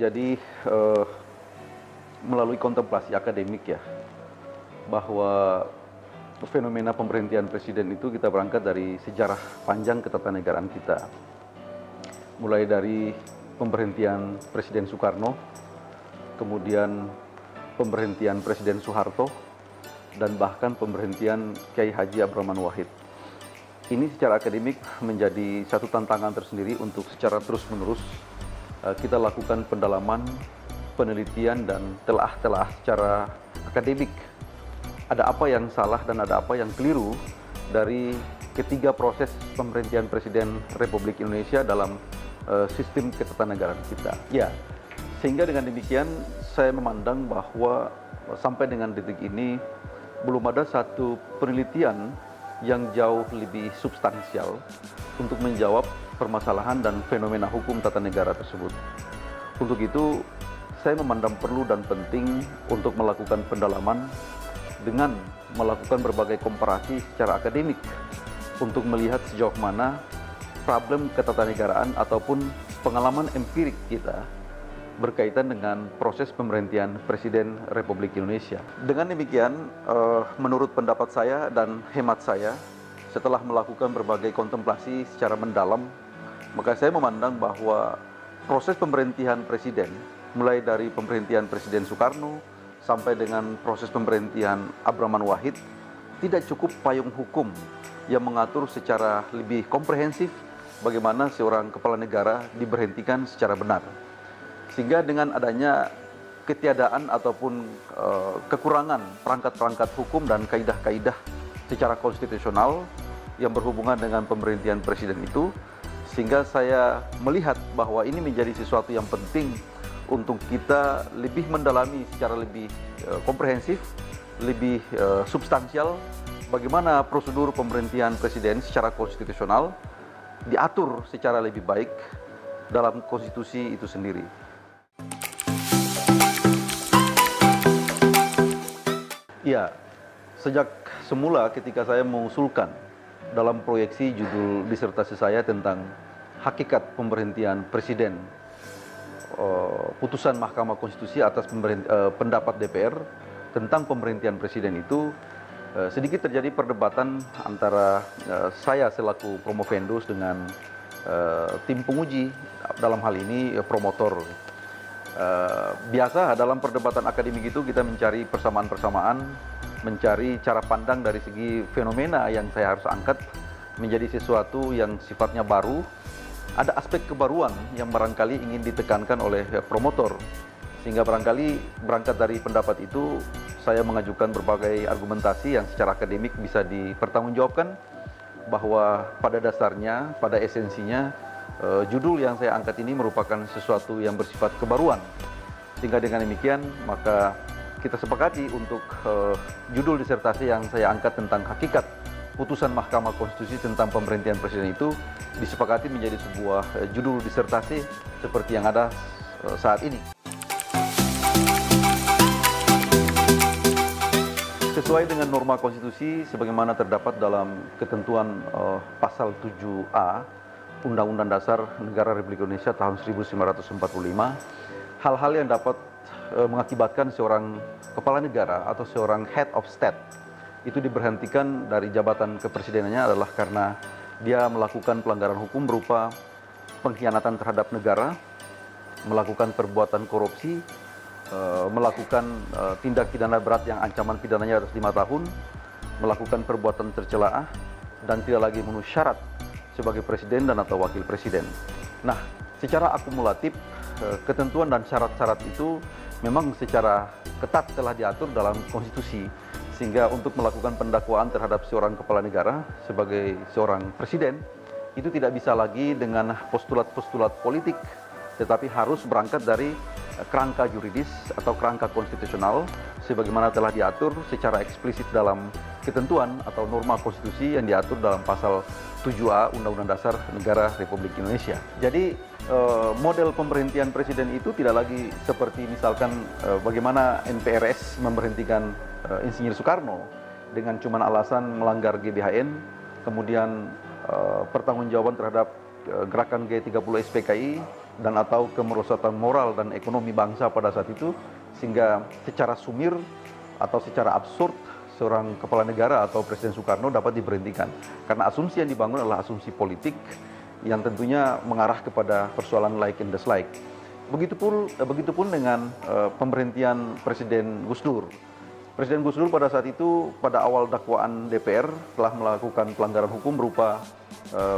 Jadi eh, melalui kontemplasi akademik ya, bahwa fenomena pemberhentian presiden itu kita berangkat dari sejarah panjang ketatanegaraan kita. Mulai dari pemberhentian Presiden Soekarno, kemudian pemberhentian Presiden Soeharto, dan bahkan pemberhentian Kiai Haji Abdurrahman Wahid. Ini secara akademik menjadi satu tantangan tersendiri untuk secara terus-menerus kita lakukan pendalaman, penelitian, dan telah secara akademik. Ada apa yang salah dan ada apa yang keliru dari ketiga proses pemberhentian Presiden Republik Indonesia dalam sistem ketatanegaraan kita. Ya, sehingga dengan demikian saya memandang bahwa sampai dengan detik ini belum ada satu penelitian yang jauh lebih substansial untuk menjawab permasalahan dan fenomena hukum tata negara tersebut. Untuk itu, saya memandang perlu dan penting untuk melakukan pendalaman dengan melakukan berbagai komparasi secara akademik untuk melihat sejauh mana problem ketatanegaraan ataupun pengalaman empirik kita berkaitan dengan proses pemberhentian Presiden Republik Indonesia. Dengan demikian, menurut pendapat saya dan hemat saya, setelah melakukan berbagai kontemplasi secara mendalam, maka saya memandang bahwa proses pemberhentian Presiden, mulai dari pemberhentian Presiden Soekarno sampai dengan proses pemberhentian Abdurrahman Wahid, tidak cukup payung hukum yang mengatur secara lebih komprehensif bagaimana seorang kepala negara diberhentikan secara benar. Sehingga dengan adanya ketiadaan ataupun kekurangan perangkat-perangkat hukum dan kaidah-kaidah secara konstitusional yang berhubungan dengan pemberhentian presiden itu, sehingga saya melihat bahwa ini menjadi sesuatu yang penting untuk kita lebih mendalami secara lebih komprehensif, lebih substansial bagaimana prosedur pemberhentian presiden secara konstitusional diatur secara lebih baik dalam konstitusi itu sendiri. Ya, sejak semula ketika saya mengusulkan dalam proyeksi judul disertasi saya tentang hakikat pemberhentian presiden, putusan Mahkamah Konstitusi atas pendapat DPR tentang pemberhentian presiden itu, sedikit terjadi perdebatan antara saya selaku promovendus dengan tim penguji, dalam hal ini promotor. Biasa dalam perdebatan akademik itu kita mencari persamaan-persamaan, mencari cara pandang dari segi fenomena yang saya harus angkat menjadi sesuatu yang sifatnya baru. Ada aspek kebaruan yang barangkali ingin ditekankan oleh promotor, sehingga barangkali berangkat dari pendapat itu saya mengajukan berbagai argumentasi yang secara akademik bisa dipertanggungjawabkan, bahwa pada dasarnya, pada esensinya, judul yang saya angkat ini merupakan sesuatu yang bersifat kebaruan. Sehingga dengan demikian, maka kita sepakati untuk judul disertasi yang saya angkat tentang hakikat putusan Mahkamah Konstitusi tentang pemberhentian presiden itu disepakati menjadi sebuah judul disertasi seperti yang ada saat ini. Sesuai dengan norma konstitusi sebagaimana terdapat dalam ketentuan pasal 7A Undang-Undang Dasar Negara Republik Indonesia tahun 1945, hal-hal yang dapat mengakibatkan seorang kepala negara atau seorang head of state itu diberhentikan dari jabatan kepresidenannya adalah karena dia melakukan pelanggaran hukum berupa pengkhianatan terhadap negara, melakukan perbuatan korupsi, melakukan tindak pidana berat yang ancaman pidananya atas 5 tahun, melakukan perbuatan tercela dan tidak lagi memenuhi syarat sebagai presiden dan atau wakil presiden. Nah, secara akumulatif ketentuan dan syarat-syarat itu memang secara ketat telah diatur dalam konstitusi, sehingga untuk melakukan pendakwaan terhadap seorang kepala negara sebagai seorang presiden itu tidak bisa lagi dengan postulat-postulat politik, tetapi harus berangkat dari kerangka juridis atau kerangka konstitusional sebagaimana telah diatur secara eksplisit dalam ketentuan atau norma konstitusi yang diatur dalam pasal 7A Undang-Undang Dasar Negara Republik Indonesia. Jadi model pemberhentian presiden itu tidak lagi seperti misalkan bagaimana MPRS memberhentikan Insinyur Soekarno dengan cuma alasan melanggar GBHN, kemudian pertanggungjawaban terhadap gerakan G30 SPKI, dan atau kemerosotan moral dan ekonomi bangsa pada saat itu, sehingga secara sumir atau secara absurd seorang kepala negara atau Presiden Soekarno dapat diberhentikan. Karena asumsi yang dibangun adalah asumsi politik yang tentunya mengarah kepada persoalan like and dislike. Begitupun dengan pemberhentian Presiden Gus Dur. Presiden Gus Dur pada saat itu, pada awal dakwaan DPR, telah melakukan pelanggaran hukum berupa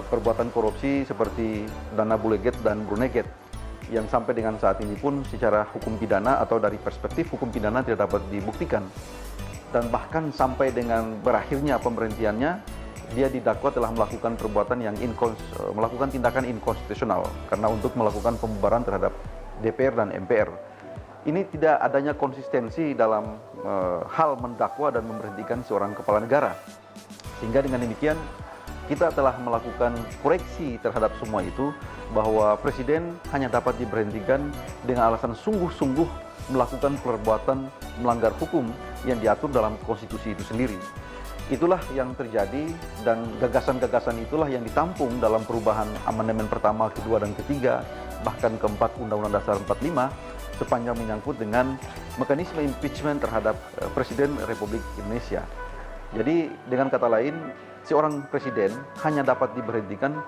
perbuatan korupsi seperti dana buleget dan bruneget, yang sampai dengan saat ini pun secara hukum pidana atau dari perspektif hukum pidana tidak dapat dibuktikan. Dan bahkan sampai dengan berakhirnya pemberhentiannya, dia didakwa telah melakukan perbuatan yang melakukan tindakan inkonstitusional karena untuk melakukan pembubaran terhadap DPR dan MPR. Ini tidak adanya konsistensi dalam hal mendakwa dan memberhentikan seorang kepala negara. Sehingga dengan demikian kita telah melakukan koreksi terhadap semua itu, bahwa Presiden hanya dapat diberhentikan dengan alasan sungguh-sungguh melakukan perbuatan melanggar hukum yang diatur dalam konstitusi itu sendiri. Itulah yang terjadi, dan gagasan-gagasan itulah yang ditampung dalam perubahan amandemen pertama, kedua, dan ketiga, bahkan keempat Undang-Undang Dasar 45, sepanjang menyangkut dengan mekanisme impeachment terhadap Presiden Republik Indonesia. Jadi dengan kata lain, seorang presiden hanya dapat diberhentikan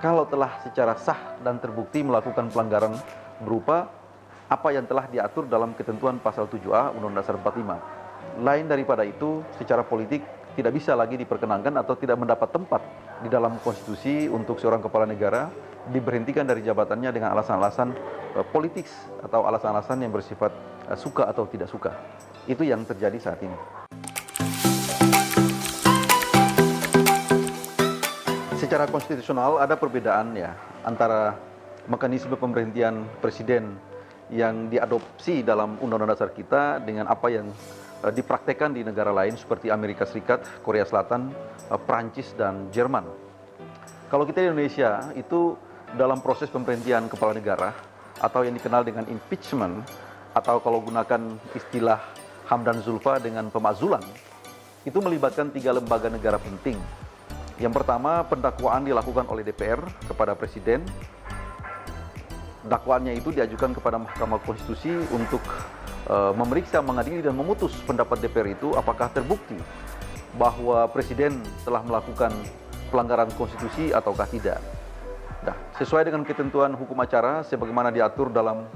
kalau telah secara sah dan terbukti melakukan pelanggaran berupa apa yang telah diatur dalam ketentuan pasal 7A Undang-Undang Dasar 45. Lain daripada itu, secara politik tidak bisa lagi diperkenankan atau tidak mendapat tempat di dalam konstitusi untuk seorang kepala negara diberhentikan dari jabatannya dengan alasan-alasan politik atau alasan-alasan yang bersifat suka atau tidak suka. Itu yang terjadi saat ini. Secara konstitusional ada perbedaan ya antara mekanisme pemberhentian presiden yang diadopsi dalam Undang-Undang Dasar kita dengan apa yang dipraktekkan di negara lain seperti Amerika Serikat, Korea Selatan, Prancis, dan Jerman. Kalau kita di Indonesia itu dalam proses pemberhentian kepala negara atau yang dikenal dengan impeachment, atau kalau gunakan istilah Hamdan Zulfa dengan pemakzulan, itu melibatkan 3 lembaga negara penting. Yang pertama, pendakwaan dilakukan oleh DPR kepada Presiden. Dakwaannya itu diajukan kepada Mahkamah Konstitusi untuk memeriksa, mengadili, dan memutus pendapat DPR itu apakah terbukti bahwa Presiden telah melakukan pelanggaran konstitusi ataukah tidak. Nah, sesuai dengan ketentuan hukum acara sebagaimana diatur dalam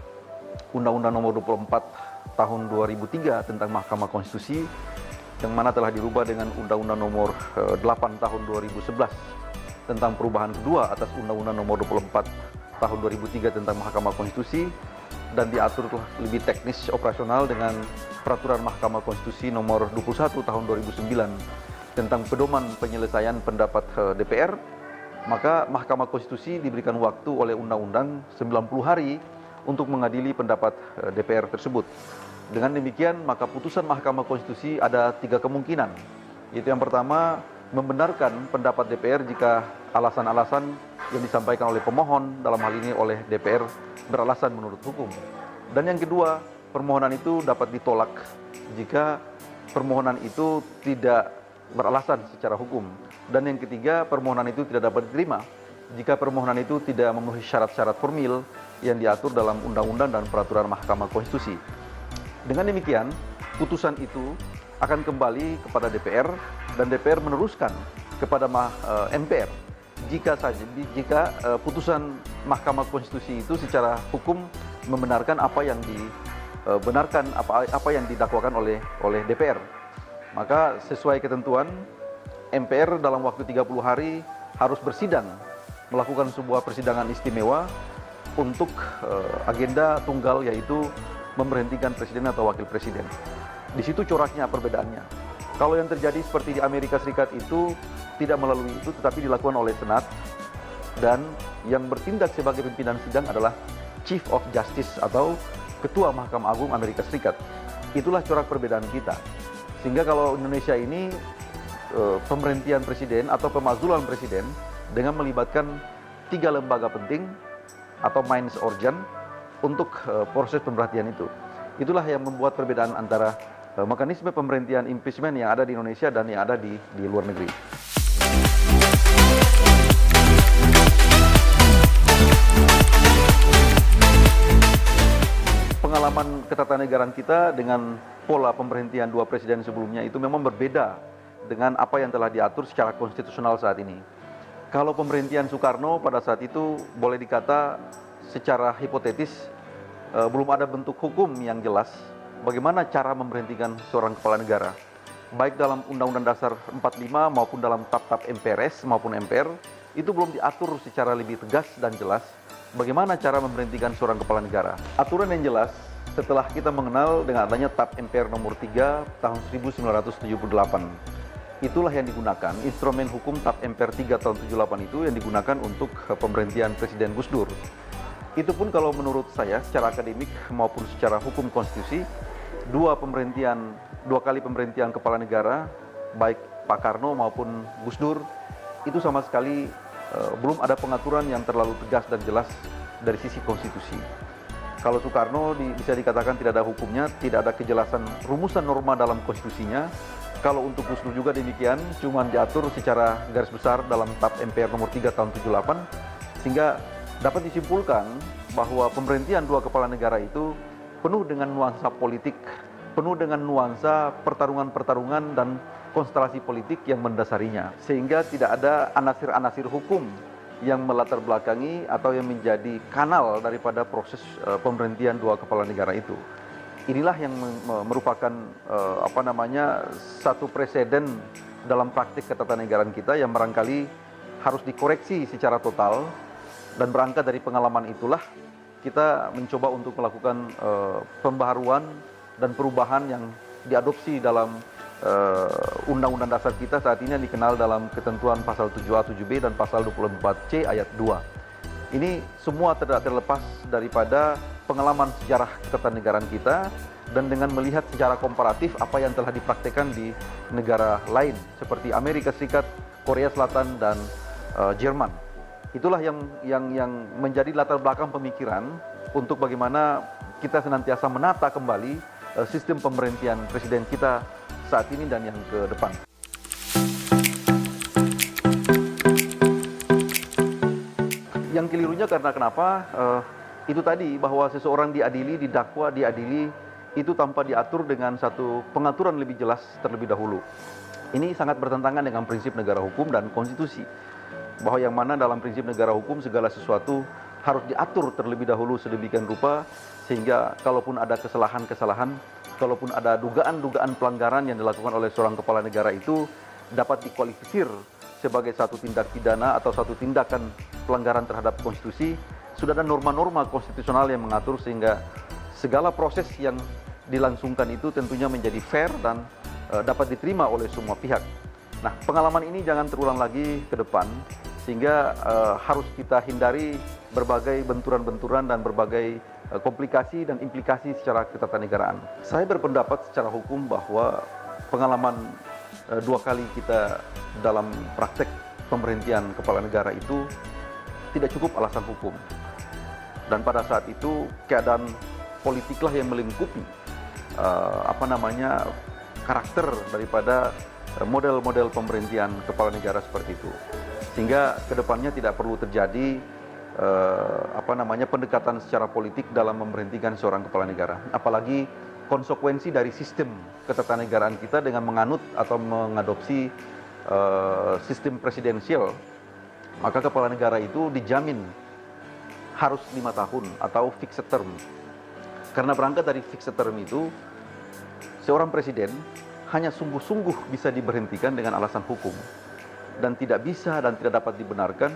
Undang-Undang Nomor 24 Tahun 2003 tentang Mahkamah Konstitusi, yang mana telah dirubah dengan Undang-Undang Nomor 8 Tahun 2011 tentang perubahan kedua atas Undang-Undang Nomor 24 Tahun 2003 tentang Mahkamah Konstitusi, dan diatur lebih teknis operasional dengan Peraturan Mahkamah Konstitusi Nomor 21 Tahun 2009 tentang pedoman penyelesaian pendapat DPR. Maka Mahkamah Konstitusi diberikan waktu oleh Undang-Undang 90 hari untuk mengadili pendapat DPR tersebut. Dengan demikian, maka putusan Mahkamah Konstitusi ada 3 kemungkinan. Yaitu yang pertama, membenarkan pendapat DPR jika alasan-alasan yang disampaikan oleh pemohon, dalam hal ini oleh DPR, beralasan menurut hukum. Dan yang kedua, permohonan itu dapat ditolak jika permohonan itu tidak beralasan secara hukum. Dan yang ketiga, permohonan itu tidak dapat diterima jika permohonan itu tidak memenuhi syarat-syarat formil yang diatur dalam undang-undang dan peraturan Mahkamah Konstitusi. Dengan demikian, putusan itu akan kembali kepada DPR, dan DPR meneruskan kepada MPR jika putusan Mahkamah Konstitusi itu secara hukum membenarkan apa yang dibenarkan, apa yang didakwakan oleh DPR. Maka sesuai ketentuan, MPR dalam waktu 30 hari harus bersidang, melakukan sebuah persidangan istimewa untuk agenda tunggal, yaitu memberhentikan presiden atau wakil presiden. Di situ coraknya perbedaannya. Kalau yang terjadi seperti di Amerika Serikat itu tidak melalui itu, tetapi dilakukan oleh Senat, dan yang bertindak sebagai pimpinan sidang adalah Chief of Justice atau Ketua Mahkamah Agung Amerika Serikat. Itulah corak perbedaan kita. Sehingga kalau Indonesia ini pemberhentian presiden atau pemakzulan presiden dengan melibatkan 3 lembaga penting atau minds organ untuk proses pemberhentian itu. Itulah yang membuat perbedaan antara mekanisme pemberhentian impeachment yang ada di Indonesia dan yang ada di luar negeri. kita dengan pola pemberhentian dua presiden sebelumnya itu memang berbeda dengan apa yang telah diatur secara konstitusional saat ini. Kalau pemberhentian Soekarno pada saat itu boleh dikata secara hipotetis belum ada bentuk hukum yang jelas bagaimana cara memberhentikan seorang kepala negara. Baik dalam Undang-Undang Dasar 45 maupun dalam tap-tap MPRS maupun MPR, itu belum diatur secara lebih tegas dan jelas bagaimana cara memberhentikan seorang kepala negara. Aturan yang jelas setelah kita mengenal dengan adanya tap MPR nomor 3 tahun 1978. Itulah yang digunakan, instrumen hukum tap MPR 3 tahun 78 itu yang digunakan untuk pemberhentian Presiden Gus Dur. Itu pun kalau menurut saya secara akademik maupun secara hukum konstitusi, dua kali pemberhentian kepala negara, baik Pak Karno maupun Gus Dur, itu sama sekali belum ada pengaturan yang terlalu tegas dan jelas dari sisi konstitusi. Kalau Soekarno bisa dikatakan tidak ada hukumnya, tidak ada kejelasan rumusan norma dalam konstitusinya. Kalau untuk Gus Dur juga demikian, cuma diatur secara garis besar dalam tap MPR nomor 3 tahun 78, sehingga dapat disimpulkan bahwa pemberhentian dua kepala negara itu penuh dengan nuansa politik, penuh dengan nuansa pertarungan-pertarungan dan konstelasi politik yang mendasarinya. Sehingga tidak ada anasir-anasir hukum yang melatar belakangi atau yang menjadi kanal daripada proses pemberhentian dua kepala negara itu. Inilah yang merupakan satu preseden dalam praktik ketatanegaraan kita yang barangkali harus dikoreksi secara total, dan berangkat dari pengalaman itulah kita mencoba untuk melakukan pembaharuan dan perubahan yang diadopsi dalam Undang-Undang Dasar kita saat ini yang dikenal dalam ketentuan pasal 7A, 7B dan pasal 24C ayat 2. Ini semua tidak terlepas daripada pengalaman sejarah ketatanegaraan kita dan dengan melihat secara komparatif apa yang telah dipraktekkan di negara lain seperti Amerika Serikat, Korea Selatan, dan Jerman. Itulah yang menjadi latar belakang pemikiran untuk bagaimana kita senantiasa menata kembali sistem pemberhentian presiden kita saat ini dan yang ke depan. Yang kelirunya karena kenapa? Itu tadi bahwa seseorang diadili, didakwa, diadili itu tanpa diatur dengan satu pengaturan lebih jelas terlebih dahulu. Ini sangat bertentangan dengan prinsip negara hukum dan konstitusi. Bahwa yang mana dalam prinsip negara hukum segala sesuatu harus diatur terlebih dahulu sedemikian rupa sehingga kalaupun ada kesalahan-kesalahan, kalaupun ada dugaan-dugaan pelanggaran yang dilakukan oleh seorang kepala negara itu dapat dikualifikasir sebagai satu tindak pidana atau satu tindakan pelanggaran terhadap konstitusi. Sudah ada norma-norma konstitusional yang mengatur sehingga segala proses yang dilangsungkan itu tentunya menjadi fair dan dapat diterima oleh semua pihak. Nah, pengalaman ini jangan terulang lagi ke depan sehingga harus kita hindari berbagai benturan-benturan dan berbagai komplikasi dan implikasi secara ketatanegaraan. Saya berpendapat secara hukum bahwa pengalaman dua kali kita dalam praktek pemberhentian kepala negara itu tidak cukup alasan hukum. Dan pada saat itu keadaan politiklah yang melingkupi karakter daripada model-model pemberhentian kepala negara seperti itu. Sehingga kedepannya tidak perlu terjadi pendekatan secara politik dalam memberhentikan seorang kepala negara. Apalagi konsekuensi dari sistem ketatanegaraan kita dengan menganut atau mengadopsi sistem presidensial, maka kepala negara itu dijamin harus 5 tahun atau fixed term. Karena berangkat dari fixed term itu, seorang presiden hanya sungguh-sungguh bisa diberhentikan dengan alasan hukum. Dan tidak bisa dan tidak dapat dibenarkan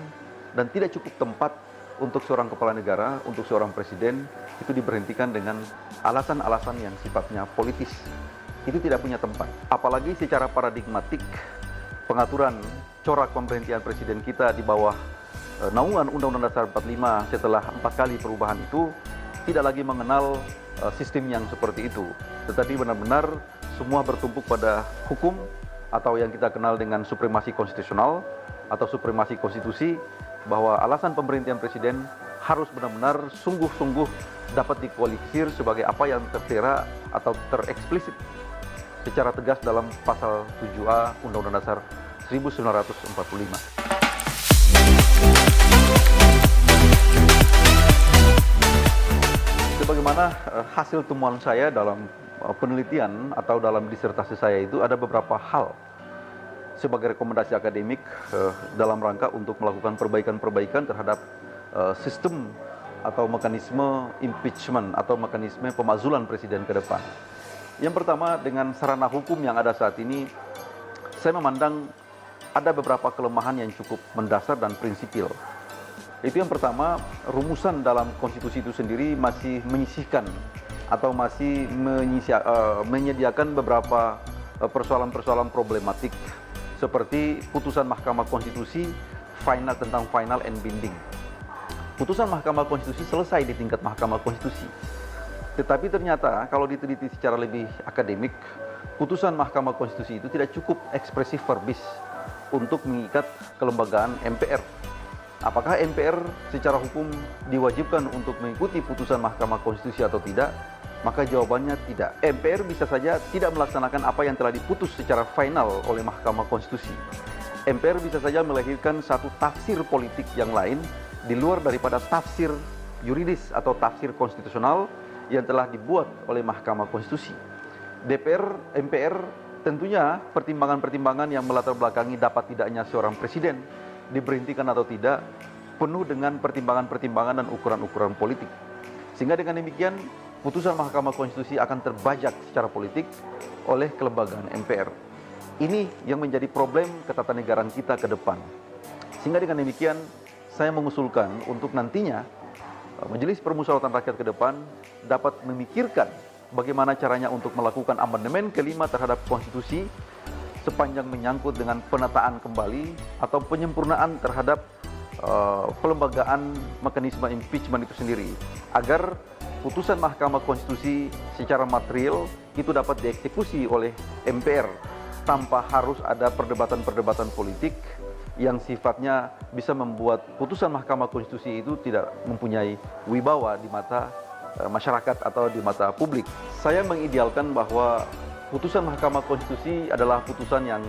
dan tidak cukup tempat untuk seorang kepala negara, untuk seorang presiden itu diberhentikan dengan alasan-alasan yang sifatnya politis. Itu tidak punya tempat. Apalagi secara paradigmatik pengaturan corak pemberhentian presiden kita di bawah naungan Undang-Undang Dasar 45 setelah 4 kali perubahan itu tidak lagi mengenal sistem yang seperti itu. Tetapi benar-benar semua bertumpuk pada hukum atau yang kita kenal dengan supremasi konstitusional atau supremasi konstitusi, bahwa alasan pemberhentian presiden harus benar-benar sungguh-sungguh dapat dikualifikasir sebagai apa yang tertera atau tereksplisit secara tegas dalam pasal 7A Undang-Undang Dasar 1945. Sebagaimana Karena hasil temuan saya dalam penelitian atau dalam disertasi saya itu ada beberapa hal sebagai rekomendasi akademik dalam rangka untuk melakukan perbaikan-perbaikan terhadap sistem atau mekanisme impeachment atau mekanisme pemakzulan presiden ke depan. Yang pertama, dengan sarana hukum yang ada saat ini, saya memandang ada beberapa kelemahan yang cukup mendasar dan prinsipil. Itu yang pertama, rumusan dalam konstitusi itu sendiri masih menyisihkan atau masih menyediakan beberapa persoalan-persoalan problematik seperti putusan Mahkamah Konstitusi tentang final and binding. Putusan Mahkamah Konstitusi selesai di tingkat Mahkamah Konstitusi. Tetapi ternyata kalau diteliti secara lebih akademik, putusan Mahkamah Konstitusi itu tidak cukup ekspresif verbis untuk mengikat kelembagaan MPR. Apakah MPR secara hukum diwajibkan untuk mengikuti putusan Mahkamah Konstitusi atau tidak? Maka jawabannya tidak. MPR bisa saja tidak melaksanakan apa yang telah diputus secara final oleh Mahkamah Konstitusi. MPR bisa saja melahirkan satu tafsir politik yang lain di luar daripada tafsir yuridis atau tafsir konstitusional yang telah dibuat oleh Mahkamah Konstitusi. MPR tentunya pertimbangan-pertimbangan yang melatar belakangi dapat tidaknya seorang presiden diberhentikan atau tidak penuh dengan pertimbangan-pertimbangan dan ukuran-ukuran politik. Sehingga dengan demikian putusan Mahkamah Konstitusi akan terbajak secara politik oleh kelembagaan MPR. Ini yang menjadi problem ketatanegaraan kita ke depan. Sehingga dengan demikian saya mengusulkan untuk nantinya Majelis Permusyawaratan Rakyat ke depan dapat memikirkan bagaimana caranya untuk melakukan amandemen kelima terhadap konstitusi sepanjang menyangkut dengan penataan kembali atau penyempurnaan terhadap pelembagaan mekanisme impeachment itu sendiri, agar putusan Mahkamah Konstitusi secara material itu dapat dieksekusi oleh MPR tanpa harus ada perdebatan-perdebatan politik yang sifatnya bisa membuat putusan Mahkamah Konstitusi itu tidak mempunyai wibawa di mata masyarakat atau di mata publik. Saya mengidealkan bahwa putusan Mahkamah Konstitusi adalah putusan yang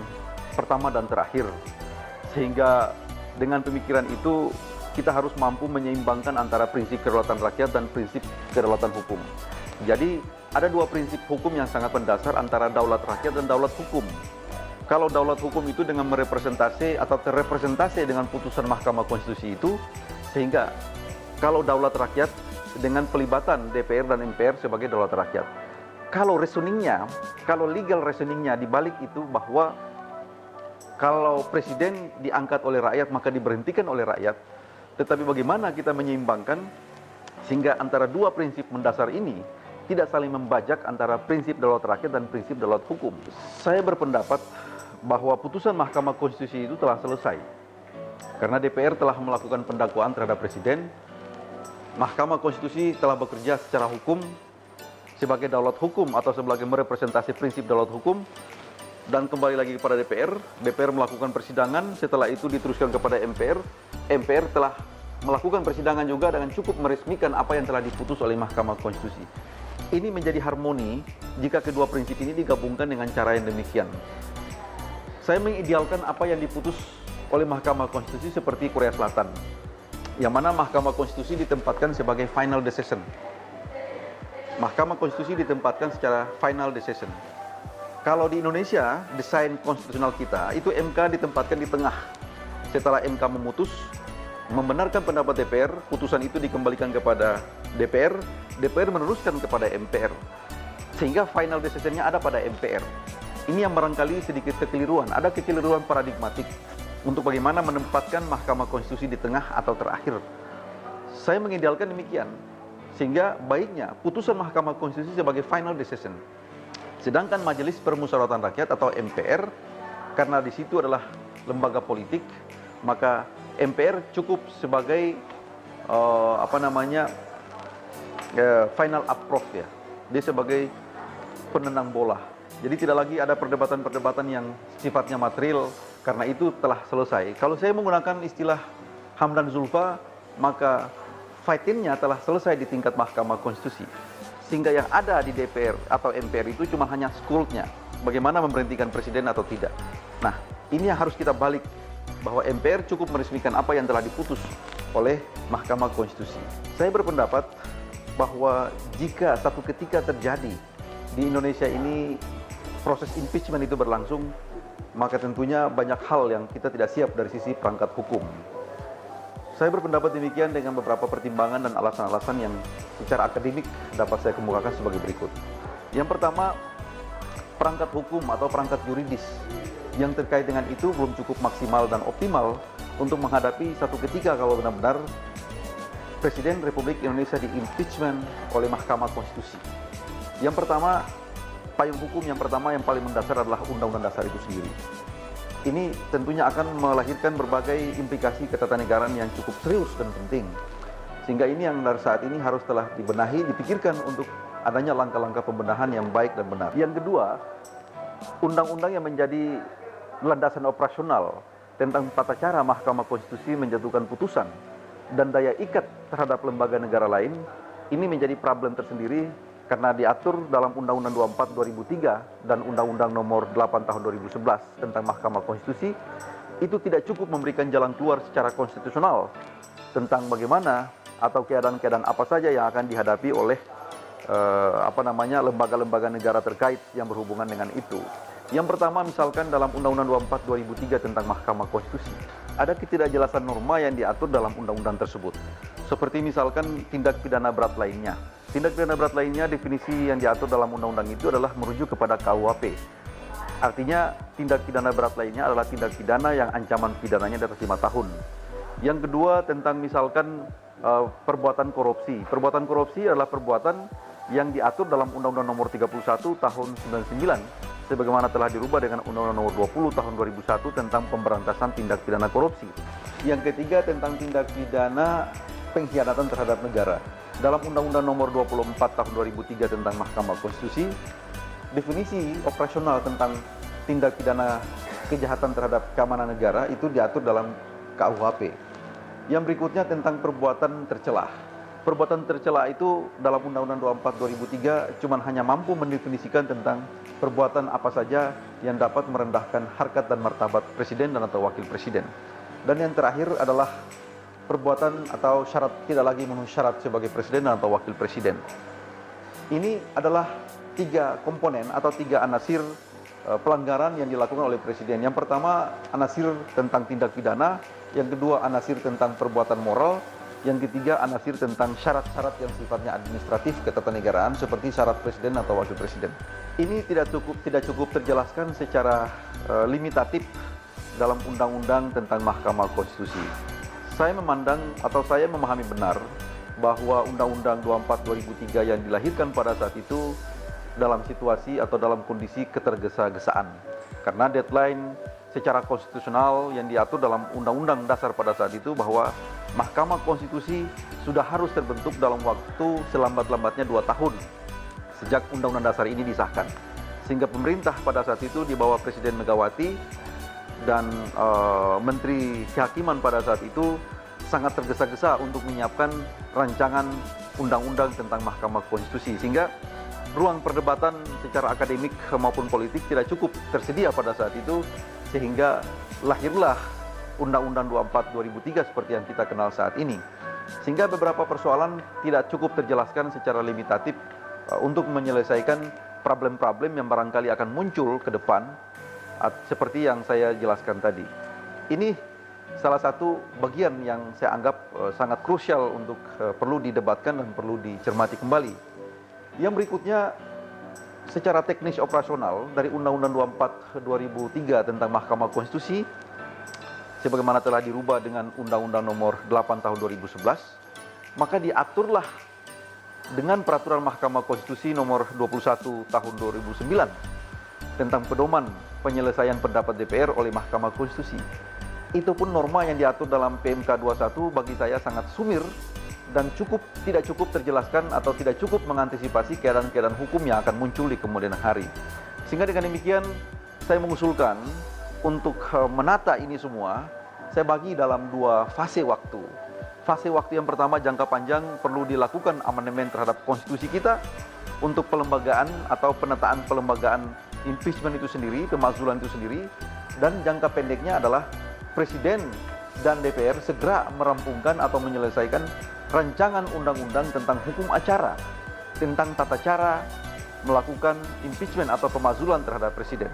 pertama dan terakhir. Sehingga dengan pemikiran itu kita harus mampu menyeimbangkan antara prinsip kedaulatan rakyat dan prinsip kedaulatan hukum. Jadi ada dua prinsip hukum yang sangat mendasar antara daulat rakyat dan daulat hukum. Kalau daulat hukum itu dengan merepresentasi atau terrepresentasi dengan putusan Mahkamah Konstitusi itu, sehingga kalau daulat rakyat dengan pelibatan DPR dan MPR sebagai daulat rakyat. Kalau legal reasoningnya dibalik itu bahwa kalau presiden diangkat oleh rakyat maka diberhentikan oleh rakyat. Tetapi bagaimana kita menyeimbangkan sehingga antara dua prinsip mendasar ini tidak saling membajak antara prinsip daulat rakyat dan prinsip daulat hukum. Saya berpendapat bahwa putusan Mahkamah Konstitusi itu telah selesai. Karena DPR telah melakukan pendakwaan terhadap presiden, Mahkamah Konstitusi telah bekerja secara hukum sebagai daulat hukum atau sebagai merepresentasi prinsip daulat hukum, dan kembali lagi kepada DPR. DPR melakukan persidangan, setelah itu diteruskan kepada MPR. MPR telah melakukan persidangan juga dengan cukup meresmikan apa yang telah diputus oleh Mahkamah Konstitusi. Ini menjadi harmoni jika kedua prinsip ini digabungkan dengan cara yang demikian. Saya mengidealkan apa yang diputus oleh Mahkamah Konstitusi seperti Korea Selatan, yang mana Mahkamah Konstitusi ditempatkan sebagai final decision. Mahkamah Konstitusi ditempatkan secara final decision. Kalau di Indonesia, desain konstitusional kita, itu MK ditempatkan di tengah. Setelah MK memutus, membenarkan pendapat DPR, putusan itu dikembalikan kepada DPR, DPR meneruskan kepada MPR. Sehingga final decision-nya ada pada MPR. Ini yang barangkali sedikit kekeliruan, ada kekeliruan paradigmatik untuk bagaimana menempatkan Mahkamah Konstitusi di tengah atau terakhir. Saya mengidealkan demikian. Sehingga baiknya putusan Mahkamah Konstitusi sebagai final decision. Sedangkan Majelis Permusyawaratan Rakyat atau MPR, karena di situ adalah lembaga politik, maka MPR cukup sebagai final approve ya. Dia sebagai penendang bola. Jadi tidak lagi ada perdebatan-perdebatan yang sifatnya material, karena itu telah selesai. Kalau saya menggunakan istilah Hamdan Zulfa, maka fight-in-nya telah selesai di tingkat Mahkamah Konstitusi. Sehingga yang ada di DPR atau MPR itu cuma hanya skuld-nya. Bagaimana memberhentikan presiden atau tidak. Nah, ini yang harus kita balik. Bahwa MPR cukup meresmikan apa yang telah diputus oleh Mahkamah Konstitusi. Saya berpendapat bahwa jika satu ketika terjadi di Indonesia ini proses impeachment itu berlangsung, maka tentunya banyak hal yang kita tidak siap dari sisi perangkat hukum. Saya berpendapat demikian dengan beberapa pertimbangan dan alasan-alasan yang secara akademik dapat saya kemukakan sebagai berikut. Yang pertama, perangkat hukum atau perangkat yuridis yang terkait dengan itu belum cukup maksimal dan optimal untuk menghadapi satu ketika kalau benar-benar Presiden Republik Indonesia di-impeachment oleh Mahkamah Konstitusi. Yang pertama, payung hukum yang pertama yang paling mendasar adalah Undang-Undang Dasar itu sendiri. Ini tentunya akan melahirkan berbagai implikasi ketatanegaraan yang cukup serius dan penting. Sehingga ini yang dari saat ini harus telah dibenahi, dipikirkan untuk adanya langkah-langkah pembenahan yang baik dan benar. Yang kedua, undang-undang yang menjadi landasan operasional tentang tata cara Mahkamah Konstitusi menjatuhkan putusan dan daya ikat terhadap lembaga negara lain, ini menjadi problem tersendiri karena diatur dalam Undang-Undang 24 2003 dan Undang-Undang Nomor 8 Tahun 2011 tentang Mahkamah Konstitusi, itu tidak cukup memberikan jalan keluar secara konstitusional tentang bagaimana atau keadaan-keadaan apa saja yang akan dihadapi oleh lembaga-lembaga negara terkait yang berhubungan dengan itu. Yang pertama, misalkan dalam Undang-Undang 24 2003 tentang Mahkamah Konstitusi, ada ketidakjelasan norma yang diatur dalam undang-undang tersebut. Seperti misalkan tindak pidana berat lainnya. Tindak pidana berat lainnya, definisi yang diatur dalam undang-undang itu adalah merujuk kepada KUHP. Artinya, tindak pidana berat lainnya adalah tindak pidana yang ancaman pidananya di atas 5 tahun. Yang kedua, tentang misalkan perbuatan korupsi. Perbuatan korupsi adalah perbuatan yang diatur dalam Undang-Undang Nomor 31 Tahun 99 sebagaimana telah dirubah dengan Undang-Undang Nomor 20 Tahun 2001 tentang pemberantasan tindak pidana korupsi. Yang ketiga, tentang tindak pidana pengkhianatan terhadap negara. Dalam Undang-Undang Nomor 24 Tahun 2003 tentang Mahkamah Konstitusi, definisi operasional tentang tindak pidana kejahatan terhadap keamanan negara itu diatur dalam KUHP. Yang berikutnya tentang perbuatan tercela. Perbuatan tercela itu dalam Undang-Undang 24 2003 cuma hanya mampu mendefinisikan tentang perbuatan apa saja yang dapat merendahkan harkat dan martabat presiden dan atau wakil presiden. Dan yang terakhir adalah perbuatan atau syarat tidak lagi memenuhi syarat sebagai presiden dan atau wakil presiden. Ini adalah 3 komponen atau 3 anasir pelanggaran yang dilakukan oleh presiden. Yang pertama, anasir tentang tindak pidana. Yang kedua, anasir tentang perbuatan moral. Yang ketiga, anasir tentang syarat-syarat yang sifatnya administratif ketatanegaraan seperti syarat presiden atau wakil presiden. Ini tidak cukup terjelaskan secara limitatif dalam undang-undang tentang Mahkamah Konstitusi. Saya memandang atau saya memahami benar bahwa Undang-Undang 24 2003 yang dilahirkan pada saat itu dalam situasi atau dalam kondisi ketergesa-gesaan. Karena deadline secara konstitusional yang diatur dalam Undang-Undang Dasar pada saat itu bahwa Mahkamah Konstitusi sudah harus terbentuk dalam waktu selambat-lambatnya 2 tahun sejak Undang-Undang Dasar ini disahkan. Sehingga pemerintah pada saat itu di bawah Presiden Megawati dan Menteri Kehakiman pada saat itu sangat tergesa-gesa untuk menyiapkan rancangan undang-undang tentang Mahkamah Konstitusi. Sehingga ruang perdebatan secara akademik maupun politik tidak cukup tersedia pada saat itu, sehingga lahirlah Undang-Undang 24 2003 seperti yang kita kenal saat ini. Sehingga beberapa persoalan tidak cukup terjelaskan secara limitatif untuk menyelesaikan problem-problem yang barangkali akan muncul ke depan seperti yang saya jelaskan tadi. Ini salah satu bagian yang saya anggap sangat krusial untuk perlu didebatkan dan perlu dicermati kembali. Yang berikutnya, secara teknis operasional dari Undang-Undang 24 2003 tentang Mahkamah Konstitusi sebagaimana telah dirubah dengan Undang-Undang Nomor 8 Tahun 2011, maka diaturlah dengan Peraturan Mahkamah Konstitusi Nomor 21 Tahun 2009 tentang pedoman penyelesaian pendapat DPR oleh Mahkamah Konstitusi. Itu pun norma yang diatur dalam PMK 21 bagi saya sangat sumir dan tidak cukup terjelaskan atau tidak cukup mengantisipasi keadaan-keadaan hukum yang akan muncul di kemudian hari. Sehingga dengan demikian saya mengusulkan untuk menata ini semua, saya bagi dalam 2 fase waktu. Fase waktu yang pertama jangka panjang perlu dilakukan amandemen terhadap konstitusi kita untuk pelembagaan atau penataan pelembagaan impeachment itu sendiri, pemakzulan itu sendiri. Dan jangka pendeknya adalah presiden dan DPR segera merampungkan atau menyelesaikan rancangan undang-undang tentang hukum acara, tentang tata cara melakukan impeachment atau pemakzulan terhadap presiden.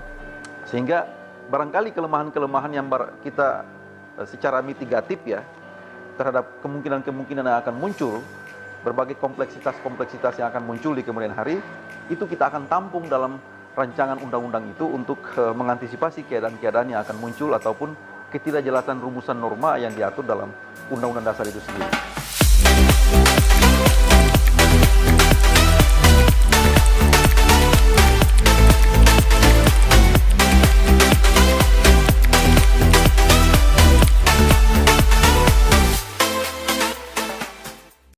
Sehingga barangkali kelemahan-kelemahan yang kita secara mitigatif ya terhadap kemungkinan-kemungkinan yang akan muncul, berbagai kompleksitas-kompleksitas yang akan muncul di kemudian hari, itu kita akan tampung dalam rancangan undang-undang itu untuk mengantisipasi keadaan-keadaan yang akan muncul ataupun ketidakjelasan rumusan norma yang diatur dalam Undang-Undang Dasar itu sendiri.